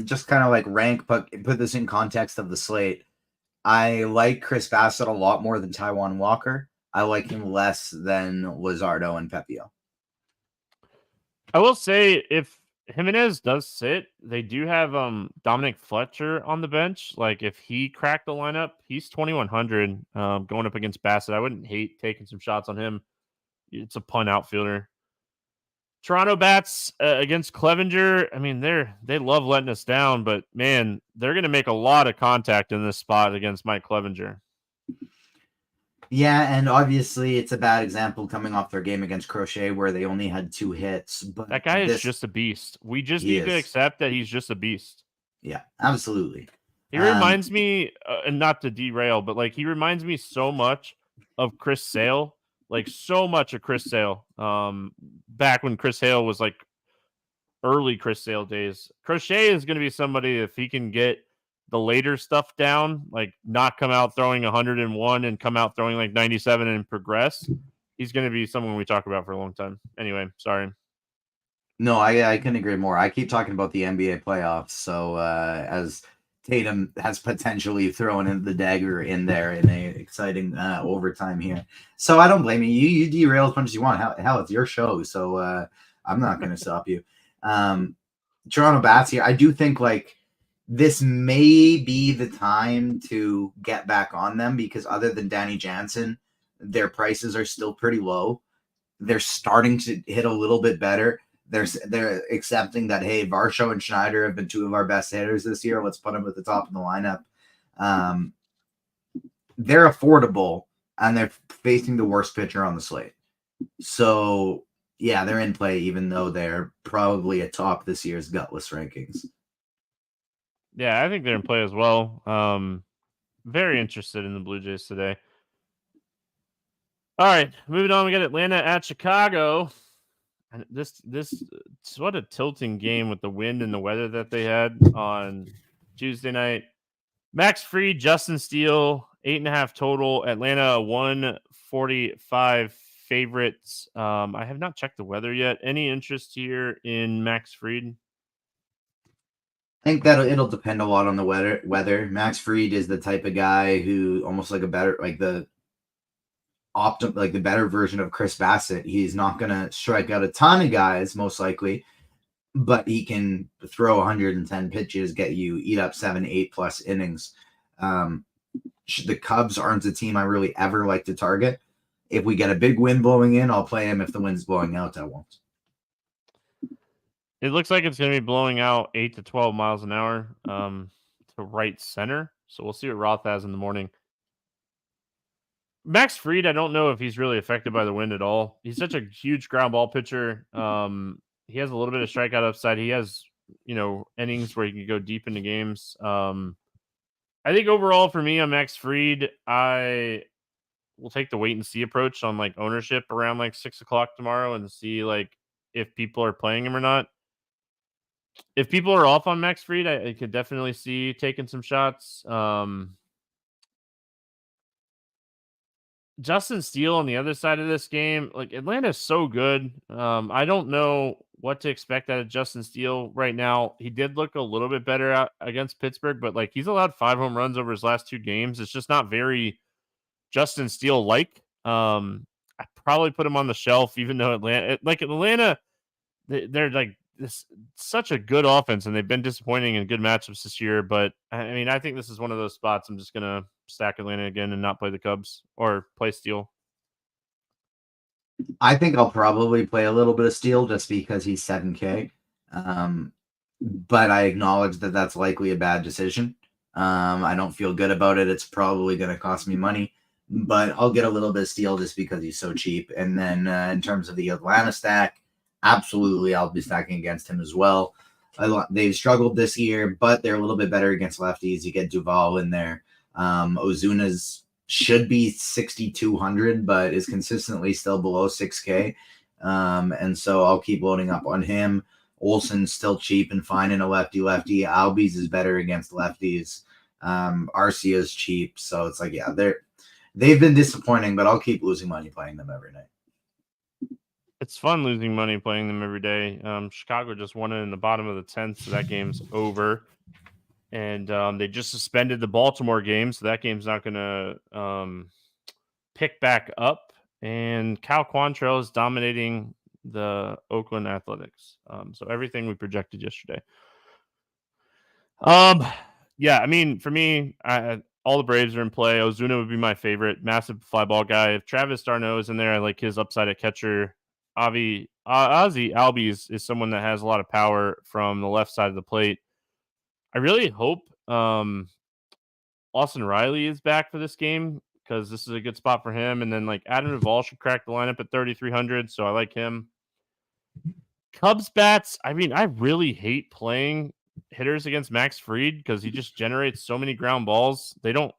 just kind of like put this in context of the slate. I like Chris Bassett a lot more than Taijuan Walker. I like him less than Luzardo and Pepio. I will say if Jimenez does sit, they do have Dominic Fletcher on the bench. Like if he cracked the lineup, he's 2,100 going up against Bassett. I wouldn't hate taking some shots on him. It's a punt outfielder. Toronto bats against Clevenger. I mean, they love letting us down, but man, they're going to make a lot of contact in this spot against Mike Clevenger. Yeah, and obviously it's a bad example coming off their game against Crochet where they only had 2 hits. But that guy is just a beast. We just need to accept that he's just a beast. Yeah, absolutely. He reminds me, and not to derail, but like he reminds me so much of Chris Sale. Like so much of Chris Sale. Back when Chris Sale was like early Chris Sale days. Crochet is going to be somebody, if he can get the later stuff down, like not come out throwing 101 and come out throwing like 97 and progress, he's going to be someone we talk about for a long time. Anyway, sorry. No, I couldn't agree more. I keep talking about the NBA playoffs. So as Tatum has potentially thrown in the dagger in there in a exciting overtime here. So I don't blame you. You derail as much as you want. Hell, it's your show. So I'm not going to stop you. Toronto bats here. I do think like this may be the time to get back on them because other than Danny Jansen, their prices are still pretty low. They're starting to hit a little bit better. They're accepting that, hey, Varsho and Schneider have been 2 of our best hitters this year. Let's put them at the top of the lineup. They're affordable, and they're facing the worst pitcher on the slate. So, yeah, they're in play, even though they're probably atop this year's gutless rankings. Yeah, I think they're in play as well. Very interested in the Blue Jays today. All right, moving on. We got Atlanta at Chicago. And this what a tilting game with the wind and the weather that they had on Tuesday night. Max Fried, Justin Steele, 8.5 total. Atlanta 145 favorites. I have not checked the weather yet. Any interest here in Max Fried? I think that it'll depend a lot on the weather. Max Fried is the type of guy who almost like the better version of Chris Bassett. He's not going to strike out a ton of guys, most likely, but he can throw 110 pitches, eat up 7-8 plus innings. The Cubs aren't a team I really ever like to target. If we get a big wind blowing in, I'll play him. If the wind's blowing out, I won't. It looks like it's going to be blowing out 8 to 12 miles an hour to right center. So we'll see what Roth has in the morning. Max Fried, I don't know if he's really affected by the wind at all. He's such a huge ground ball pitcher. He has a little bit of strikeout upside. He has, innings where he can go deep into games. I think overall for me on Max Fried, I will take the wait and see approach on like ownership around like 6 o'clock tomorrow and see like if people are playing him or not. If people are off on Max Fried, I could definitely see taking some shots. Justin Steele on the other side of this game, like Atlanta is so good. I don't know what to expect out of Justin Steele right now. He did look a little bit better out against Pittsburgh, but like he's allowed 5 home runs over his last 2 games. It's just not very Justin Steele like. I probably put him on the shelf, even though Atlanta, they're like this such a good offense, and they've been disappointing in good matchups this year. But I mean, I think this is one of those spots I'm just gonna stack Atlanta again and not play the Cubs or play Steele. I think I'll probably play a little bit of Steele just because he's 7K. But I acknowledge that that's likely a bad decision. I don't feel good about it. It's probably going to cost me money, but I'll get a little bit of Steele just because he's so cheap. And then in terms of the Atlanta stack, absolutely, I'll be stacking against him as well. They've struggled this year, but they're a little bit better against lefties. You get Duvall in there. Ozuna's should be 6,200, but is consistently still below 6K. And so I'll keep loading up on him. Olsen's still cheap and fine in a lefty. Albies is better against lefties. Arcia is cheap. So it's like, yeah, they've been disappointing, but I'll keep losing money playing them every night. It's fun losing money playing them every day. Chicago just won it in the bottom of the 10th, so that game's over. And they just suspended the Baltimore game, so that game's not going to pick back up. And Cal Quantrill is dominating the Oakland Athletics. So everything we projected yesterday. Yeah, I mean, for me, all the Braves are in play. Ozuna would be my favorite. Massive fly ball guy. If Travis d'Arnaud is in there, I like his upside at catcher. Ozzy Albies is someone that has a lot of power from the left side of the plate. I really hope Austin Riley is back for this game because this is a good spot for him. And then like Adam Duvall should crack the lineup at 3,300, so I like him. Cubs bats. I mean, I really hate playing hitters against Max Fried because he just generates so many ground balls. They don't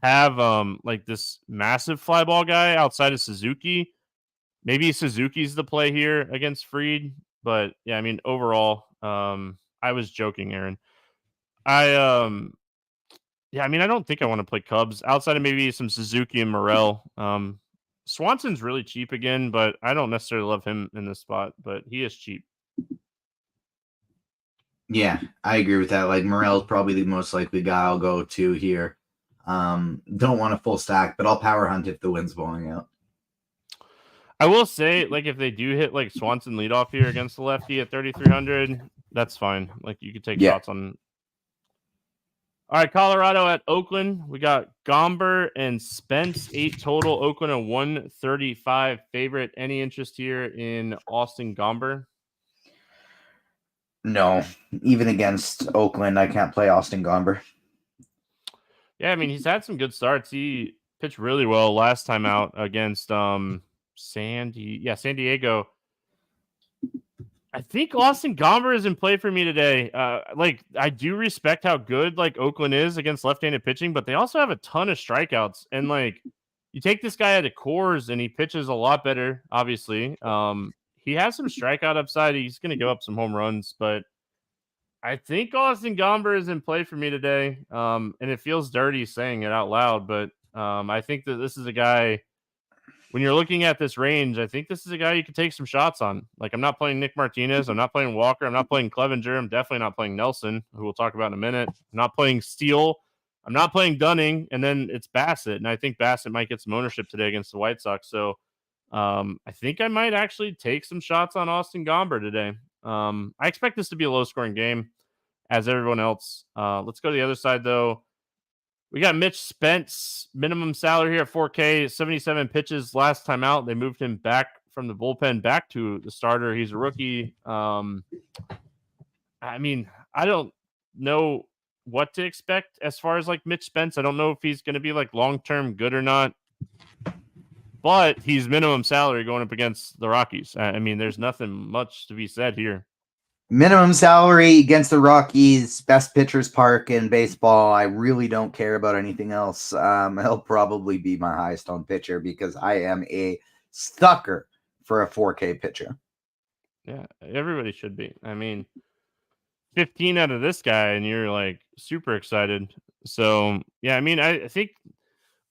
have like this massive fly ball guy outside of Suzuki. Maybe Suzuki's the play here against Fried, but yeah, I mean overall, I was joking, Aaron. Yeah, I mean I don't think I want to play Cubs outside of maybe some Suzuki and Morel. Swanson's really cheap again, but I don't necessarily love him in this spot, but he is cheap. Yeah, I agree with that. Like Morel's probably the most likely guy I'll go to here. Don't want a full stack, but I'll power hunt if the wind's blowing out. I will say, like, if they do hit like Swanson leadoff here against the lefty at 3,300, that's fine. Like, you could take shots on. All right, Colorado at Oakland. We got Gomber and Spence, 8 total. Oakland a 135 favorite. Any interest here in Austin Gomber? No, even against Oakland, I can't play Austin Gomber. Yeah, I mean, he's had some good starts. He pitched really well last time out against San Diego. I think Austin Gomber is in play for me today. Like, I do respect how good like Oakland is against left-handed pitching, but they also have a ton of strikeouts. And like, you take this guy out of Coors, and he pitches a lot better. Obviously, he has some strikeout upside. He's going to give up some home runs, but I think Austin Gomber is in play for me today. And it feels dirty saying it out loud, but I think that this is a guy. When you're looking at this range, I think this is a guy you can take some shots on. Like, I'm not playing Nick Martinez. I'm not playing Walker. I'm not playing Clevenger. I'm definitely not playing Nelson, who we'll talk about in a minute. I'm not playing Steele. I'm not playing Dunning. And then it's Bassett. And I think Bassett might get some ownership today against the White Sox. So I think I might actually take some shots on Austin Gomber today. I expect this to be a low-scoring game, as everyone else. Let's go to the other side, though. We got Mitch Spence, minimum salary here at 4K, 77 pitches last time out. They moved him back from the bullpen back to the starter. He's a rookie. I mean, I don't know what to expect as far as like Mitch Spence. I don't know if he's going to be like long-term good or not, but he's minimum salary going up against the Rockies. I mean, there's nothing much to be said here. Minimum salary against the Rockies, best pitchers park in baseball. I really don't care about anything else. He'll probably be my highest on pitcher because I am a sucker for a 4K pitcher. Yeah, everybody should be. I mean, 15 out of this guy, and you're like super excited. So, yeah, I mean, I think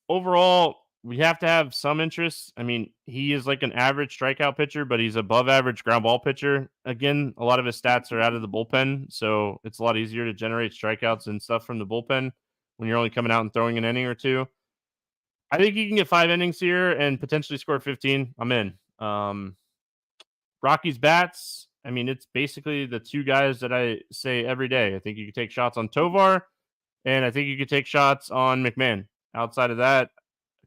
overall, we have to have some interest. I mean, he is like an average strikeout pitcher, but he's above average ground ball pitcher. Again, a lot of his stats are out of the bullpen, so it's a lot easier to generate strikeouts and stuff from the bullpen when you're only coming out and throwing an inning or two. I think he can get 5 innings here and potentially score 15. I'm in. Rockies bats. I mean, it's basically the two guys that I say every day. I think you could take shots on Tovar, and I think you could take shots on McMahon. Outside of that,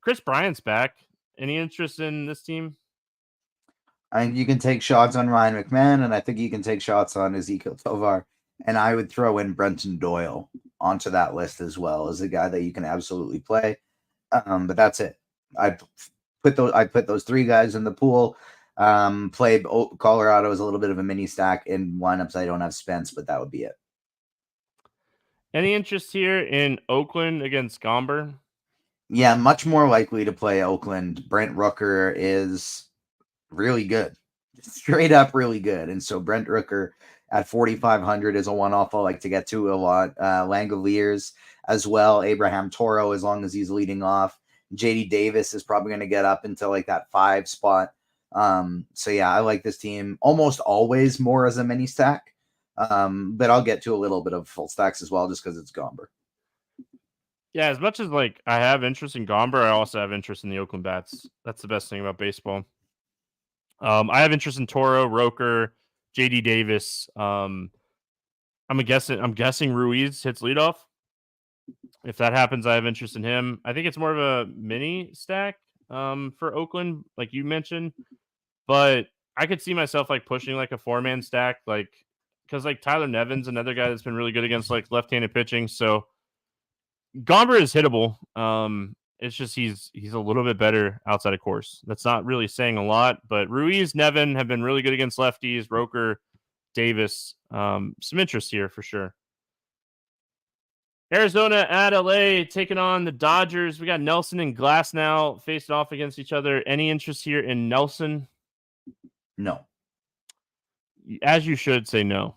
Chris Bryant's back. Any interest in this team? I think you can take shots on Ryan McMahon, and I think you can take shots on Ezekiel Tovar. And I would throw in Brenton Doyle onto that list as well as a guy that you can absolutely play. But that's it. I put those 3 guys in the pool. Played Colorado as a little bit of a mini stack in lineups. I don't have Spence, but that would be it. Any interest here in Oakland against Gomber? Yeah, much more likely to play Oakland. Brent Rooker is really good, straight up really good. And so Brent Rooker at 4,500 is a one-off I like to get to a lot. Langoliers as well. Abraham Toro, as long as he's leading off. JD Davis is probably going to get up into like that 5 spot. So yeah, I like this team almost always more as a mini stack. But I'll get to a little bit of full stacks as well, just because it's Gomber. Yeah, as much as like I have interest in Gomber, I also have interest in the Oakland Bats. That's the best thing about baseball. I have interest in Toro, Roker, JD Davis. I'm guessing Ruiz hits leadoff. If that happens, I have interest in him. I think it's more of a mini stack for Oakland, like you mentioned. But I could see myself like pushing like a 4-man stack, like because like Tyler Nevin's another guy that's been really good against like left-handed pitching. So Gomber is hittable. It's just he's a little bit better outside of course. That's not really saying a lot, but Ruiz, Nevin have been really good against lefties. Roker, Davis, some interest here for sure. Arizona at LA taking on the Dodgers. We got Nelson and Glass now facing off against each other. Any interest here in Nelson? No. As you should say no.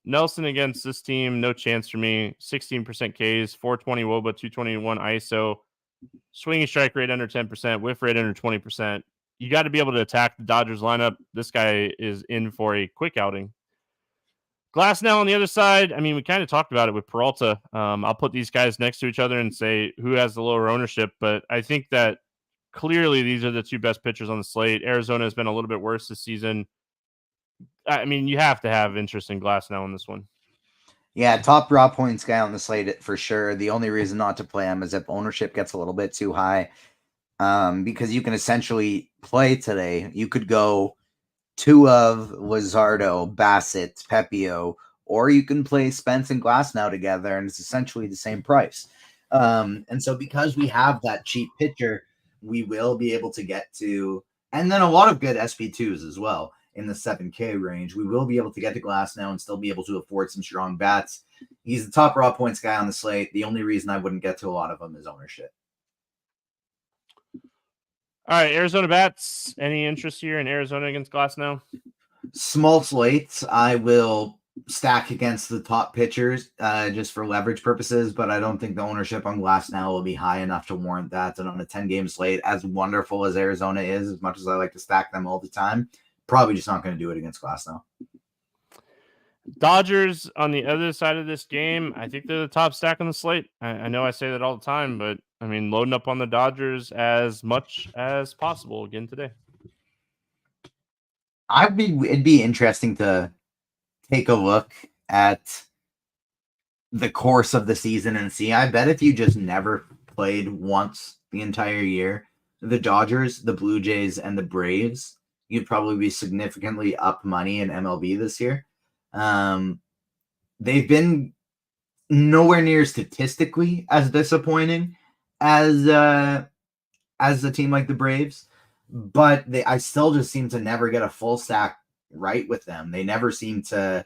Nelson against this team, no chance for me. 16% Ks, 420 WOBA, 221 ISO, swinging strike rate under 10%, whiff rate under 20%. You got to be able to attack the Dodgers lineup. This guy is in for a quick outing. Glass now on the other side. I mean, we kind of talked about it with Peralta. I'll put these guys next to each other and say who has the lower ownership, but I think that clearly these are the two best pitchers on the slate. Arizona has been a little bit worse this season. I mean, you have to have interest in Glass now in this one. Yeah, top raw points guy on the slate for sure. The only reason not to play him is if ownership gets a little bit too high. Because you can essentially play today. You could go 2 of Luzardo, Bassett, Pepio, or you can play Spence and Glass now together, and it's essentially the same price. And so because we have that cheap pitcher, we will be able to get to, and then a lot of good SP2s as well in the 7K range. We will be able to get to Glass now and still be able to afford some strong bats. He's the top raw points guy on the slate. The only reason I wouldn't get to a lot of them is ownership. All right, Arizona Bats. Any interest here in Arizona against Glass now? Small slates. I will stack against the top pitchers just for leverage purposes, but I don't think the ownership on Glass now will be high enough to warrant that. And on a 10-game slate, as wonderful as Arizona is, as much as I like to stack them all the time, probably just not going to do it against Glass now. Dodgers on the other side of this game, I think they're the top stack on the slate. I know I say that all the time, but I mean, loading up on the Dodgers as much as possible again today. It'd be interesting to take a look at the course of the season and see. I bet if you just never played once the entire year, the Dodgers, the Blue Jays, and the Braves, you'd probably be significantly up money in MLB this year. They've been nowhere near statistically as disappointing as a team like the Braves, but I still just seem to never get a full stack right with them. They never seem to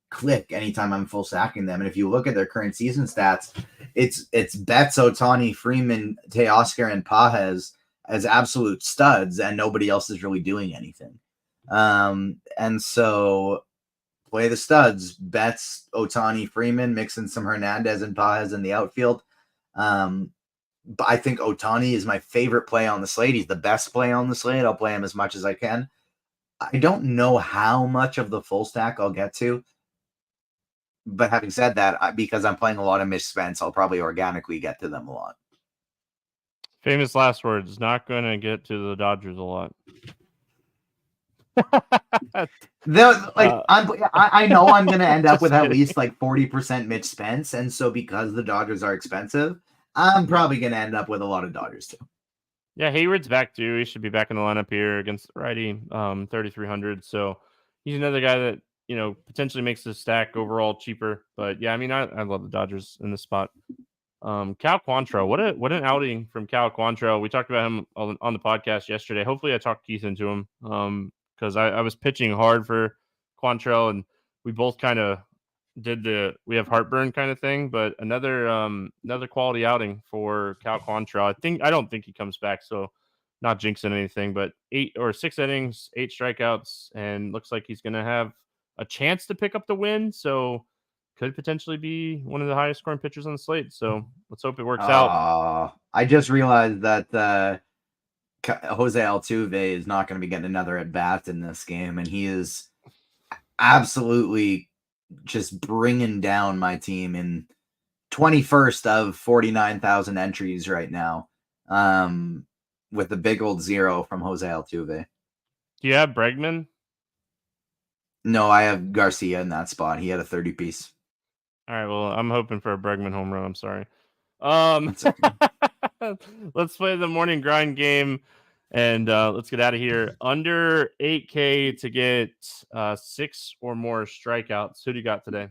click anytime I'm full stacking them. And if you look at their current season stats, it's Betts, Ohtani, Freeman, Teoscar, and Pages as absolute studs, and nobody else is really doing anything. And so play the studs, Betts, Ohtani, Freeman, mix in some Hernandez and Pages in the outfield. But I think Ohtani is my favorite play on the slate. He's the best play on the slate. I'll play him as much as I can. I don't know how much of the full stack I'll get to. But having said that, because I'm playing a lot of Mitch Spence, I'll probably organically get to them a lot. Famous last words, not going to get to the Dodgers a lot. I know I'm going to end up with at least like 40% Mitch Spence. And so because the Dodgers are expensive, I'm probably going to end up with a lot of Dodgers too. Yeah, Hayward's back too. He should be back in the lineup here against the righty, 3,300. So he's another guy that, potentially makes the stack overall cheaper. But yeah, I mean, I love the Dodgers in this spot. Cal Quantrill, what an outing from Cal Quantrill. We talked about him on the podcast yesterday. Hopefully I talked Keith into him because I was pitching hard for Quantrill, and we both kind of we have heartburn kind of thing, but another quality outing for Cal Quantrill. I don't think he comes back, so not jinxing anything, but 8 or 6 innings, 8 strikeouts, and looks like he's going to have a chance to pick up the win. So could potentially be one of the highest scoring pitchers on the slate. So let's hope it works out. I just realized that Jose Altuve is not going to be getting another at bat in this game, and he is absolutely just bringing down my team in 21st of 49,000 entries right now, with the big old 0 from Jose Altuve. Do you have Bregman? No, I have Garcia in that spot. He had a 30 piece. All right, well, I'm hoping for a Bregman home run. I'm sorry. Let's play the morning grind game, and let's get out of here. Under 8K to get 6 or more strikeouts. Who do you got today?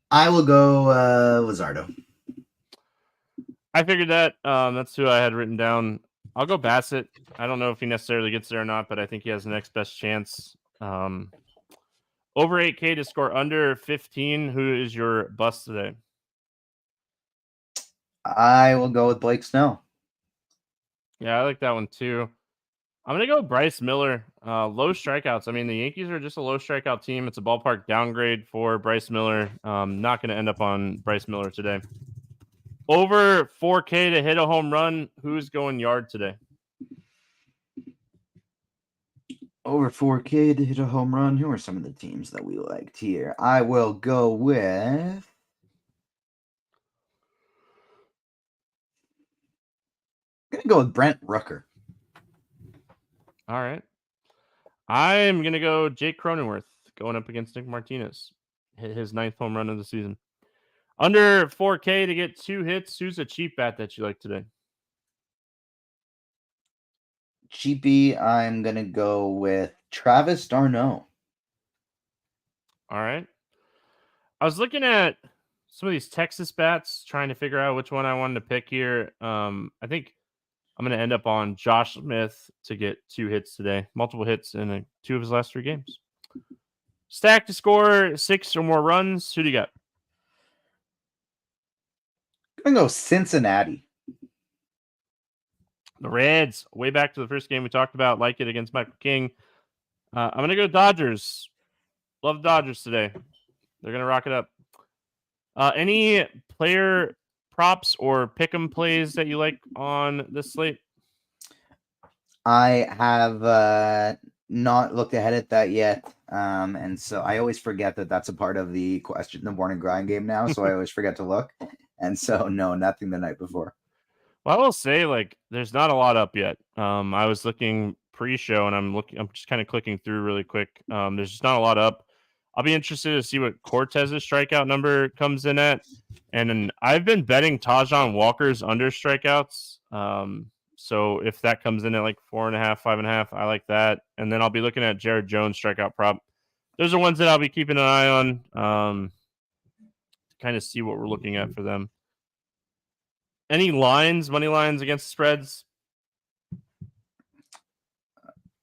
I will go Luzardo. I figured that. That's who I had written down. I'll go Bassett. I don't know if he necessarily gets there or not, but I think he has the next best chance. Over 8K to score under 15. Who is your bust today? I will go with Blake Snell. Yeah, I like that one too. I'm going to go Bryce Miller. Low strikeouts. I mean, the Yankees are just a low strikeout team. It's a ballpark downgrade for Bryce Miller. Not going to end up on Bryce Miller today. Over 4K to hit a home run. Who's going yard today? Over 4K to hit a home run. Who are some of the teams that we liked here? I will go with... I'm going to go with Brent Rooker. All right. I'm going to go Jake Cronenworth going up against Nick Martinez. Hit his 9th home run of the season. Under 4K to get 2 hits. Who's a cheap bat that you like today? Cheapy, I'm going to go with Travis d'Arnaud. All right. I was looking at some of these Texas bats, trying to figure out which one I wanted to pick here. I think I'm going to end up on Josh Smith to get 2 hits today. Multiple hits in 2 of his last 3 games. Stack to score 6 or more runs. Who do you got? I'm going to go Cincinnati. The Reds, way back to the first game we talked about, like it against Michael King. I'm going to go Dodgers. Love the Dodgers today. They're going to rock it up. Any player props or pick'em plays that you like on this slate? I have not looked ahead at that yet. And so I always forget that that's a part of the morning grind game now. So I always forget to look. And so, no, nothing the night before. Well, I will say, there's not a lot up yet. I was looking pre-show, and I'm just kind of clicking through really quick. There's just not a lot up. I'll be interested to see what Cortez's strikeout number comes in at. And then I've been betting Tajon Walker's under strikeouts. So if that comes in at 4.5, 5.5, I like that. And then I'll be looking at Jared Jones strikeout prop. Those are ones that I'll be keeping an eye on to kind of see what we're looking at for them. Any money lines against spreads?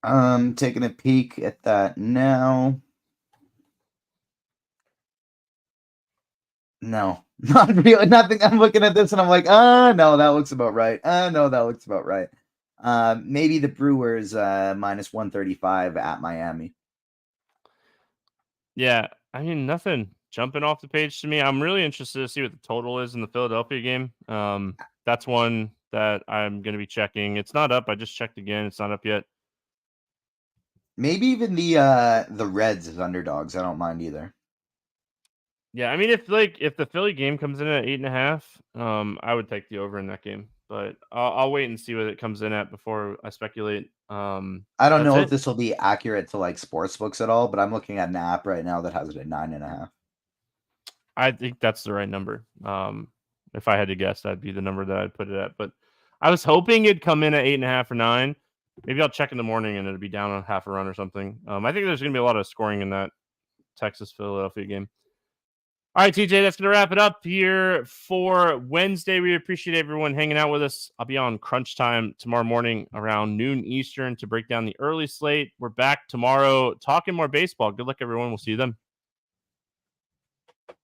Taking a peek at that now. No, not really. Nothing. I'm looking at this and I'm like, no, that looks about right. No, that looks about right. Maybe the Brewers minus 135 at Miami. Yeah, I mean, nothing jumping off the page to me. I'm really interested to see what the total is in the Philadelphia game. That's one that I'm going to be checking. It's not up. I just checked again. It's not up yet. Maybe even the Reds as underdogs. I don't mind either. Yeah, I mean, if the Philly game comes in at 8.5, I would take the over in that game. But I'll wait and see what it comes in at before I speculate. I don't know if this will be accurate to sports books at all, but I'm looking at an app right now that has it at 9.5. I think that's the right number. If I had to guess, that'd be the number that I'd put it at. But I was hoping it'd come in at 8.5 or 9. Maybe I'll check in the morning and it'll be down on half a run or something. I think there's going to be a lot of scoring in that Texas-Philadelphia game. All right, TJ, that's going to wrap it up here for Wednesday. We appreciate everyone hanging out with us. I'll be on Crunch Time tomorrow morning around noon Eastern to break down the early slate. We're back tomorrow talking more baseball. Good luck, everyone. We'll see you then.